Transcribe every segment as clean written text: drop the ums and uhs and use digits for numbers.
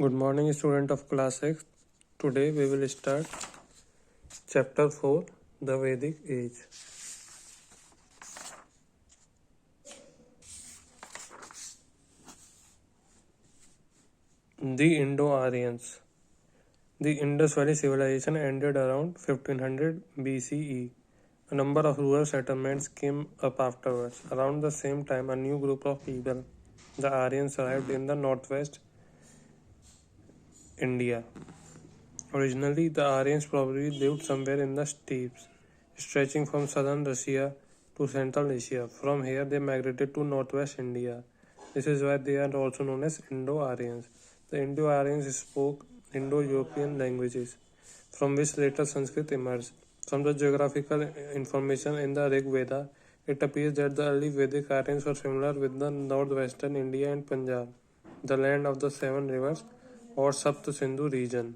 Good morning, student of class 6. Today we will start chapter 4, the Vedic Age. The Indo-Aryans. The Indus Valley civilization ended around 1500 BCE. A number of rural settlements came up afterwards. Around the same time, a new group of people, the Aryans, arrived in the northwest India. Originally, the Aryans probably lived somewhere in the steppes, stretching from southern Russia to Central Asia. From here, they migrated to northwest India. This is why they are also known as Indo-Aryans. The Indo-Aryans spoke Indo-European languages, from which later Sanskrit emerged. From the geographical information in the Rig Veda, it appears that the early Vedic Aryans were familiar with the northwestern India and Punjab, the land of the seven rivers or Sapt Sindhu region.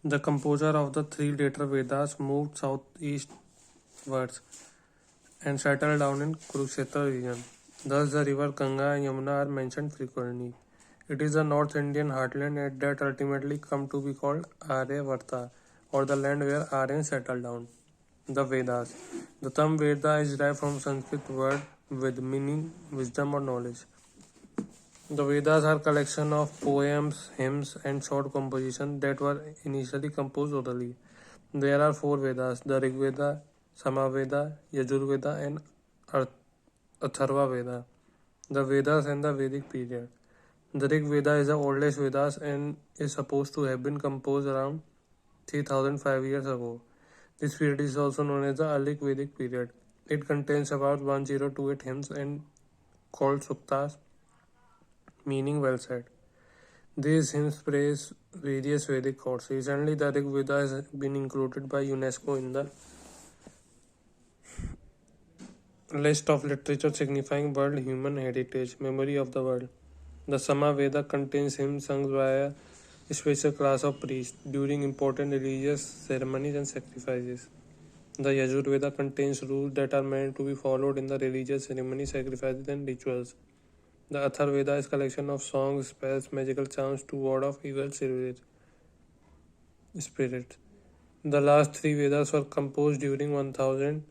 The composer of the three later Vedas moved southeastwards and settled down in Kurukshetra region. Thus, the river Ganga and Yamuna are mentioned frequently. It is the North Indian heartland that ultimately come to be called Aryavarta, or the land where Aryans settled down. The Vedas. The term Veda is derived from Sanskrit word with meaning wisdom or knowledge. The Vedas are collection of poems, hymns, and short compositions that were initially composed orally. There are four Vedas: the Rig Veda, Samaveda, Yajurveda, and Atharva Veda. The Vedas and the Vedic period. The Rig Veda is the oldest Vedas and is supposed to have been composed around 3005 years ago. This period is also known as the early Vedic period. It contains about 1028 hymns and called suktas, meaning well said. These hymns praise various Vedic gods. Recently, the Rig Veda has been included by UNESCO in the list of literature signifying world human heritage, memory of the world. The Sama Veda contains hymns sung by a special class of priests during important religious ceremonies and sacrifices. The Yajur Veda contains rules that are meant to be followed in the religious ceremonies, sacrifices, and rituals. The Athar Veda is a collection of songs, spells, magical charms to ward off evil spirits. The last three Vedas were composed during 1000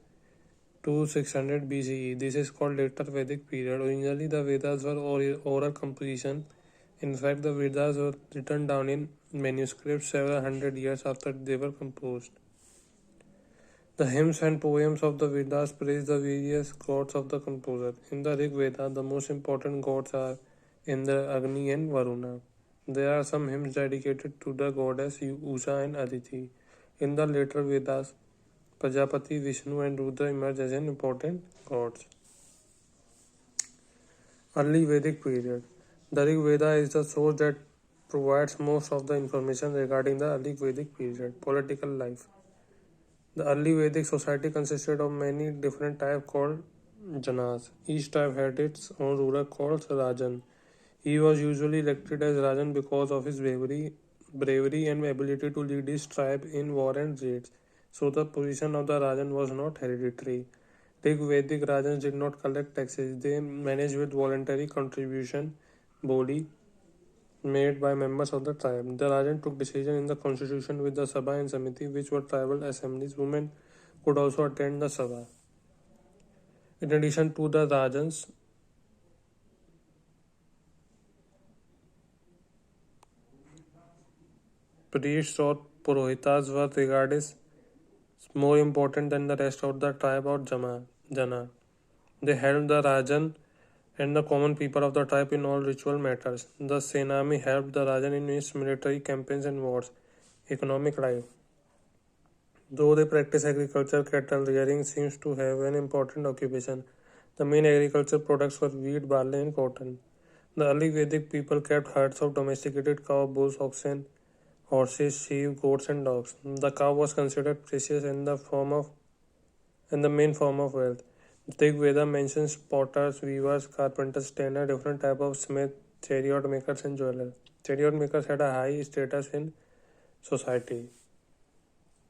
to 600 BCE. This is called later Vedic period. Originally, the Vedas were oral composition. In fact, the Vedas were written down in manuscripts several hundred years after they were composed. The hymns and poems of the Vedas praise the various gods of the composer. In the Rig Veda, the most important gods are Indra, Agni, and Varuna. There are some hymns dedicated to the goddess Usha and Aditi. In the later Vedas, Prajapati, Vishnu, and Rudra emerge as an important gods. Early Vedic period. The Rig Veda is the source that provides most of the information regarding the early Vedic period. Political life. The early Vedic society consisted of many different types called janas. Each type had its own ruler called Rajan. He was usually elected as Rajan because of his bravery and ability to lead his tribe in war and raids. So the position of the Rajan was not hereditary. Rig Vedic Rajans did not collect taxes. They managed with voluntary contribution, bodhi, made by members of the tribe. The Rajan took decision in the constitution with the Sabha and Samiti, which were tribal assemblies. Women could also attend the Sabha. In addition to the Rajans, priests or Purohitas were regarded as more important than the rest of the tribe or Jana. They helped the Rajan and the common people of the tribe in all ritual matters. The Senami helped the Rajan in his military campaigns and wars. Economic life. Though they practice agriculture, cattle rearing seems to have an important occupation. The main agriculture products were wheat, barley, and cotton. The early Vedic people kept herds of domesticated cow, bulls, oxen, horses, sheep, goats, and dogs. The cow was considered precious and the main form of wealth. The Rig Veda mentions potters, weavers, carpenters, tanner, different type of smith, chariot makers, and jewelers. Chariot makers had a high status in society.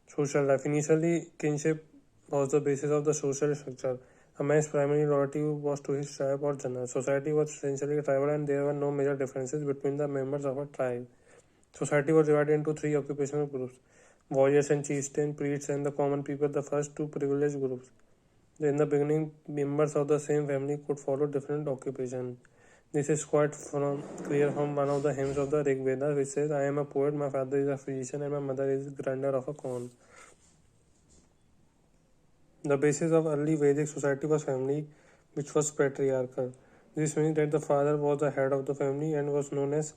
Social life. Initially, kinship was the basis of the social structure. A man's primary loyalty was to his tribe or jana. Society was essentially tribal and there were no major differences between the members of a tribe. Society was divided into three occupational groups: warriors and chieftains, priests, and the common people, the first two privileged groups. In the beginning, members of the same family could follow different occupations. This is quite clear from one of the hymns of the Rig Veda, which says, I am a poet, my father is a physician, and my mother is grinder of a corn. The basis of early Vedic society was family, which was patriarchal. This means that the father was the head of the family and was known as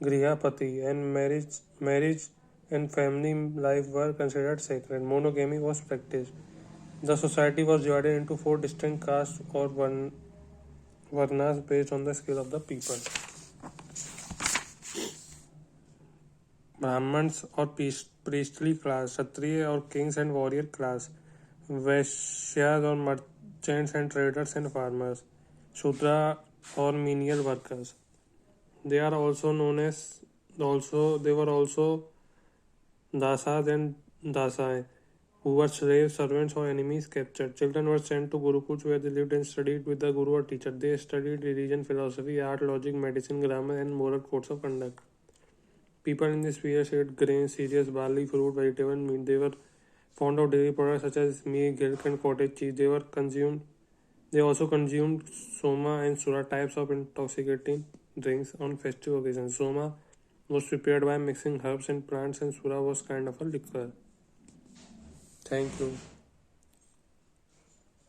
Grihapati, and marriage and family life were considered sacred. Monogamy was practiced. The society was divided into four distinct castes or varnas based on the skill of the people. Brahmins or priestly class, Kshatriya or kings and warrior class, Vaishyas or merchants and traders and farmers, Shudra or menial workers. They are also known as they were also dasas and dasai, who were slaves, servants, or enemies captured. Children were sent to Gurukuls where they lived and studied with the Guru or teacher. They studied religion, philosophy, art, logic, medicine, grammar, and moral codes of conduct. People in this period ate grains, cereals, barley, fruit, vegetable, and meat. They were fond of dairy products such as milk, milk, and cottage cheese. They also consumed soma and sura, types of intoxicating drinks on festive occasions. Soma was prepared by mixing herbs and plants, and sura was kind of a liquor. Thank you.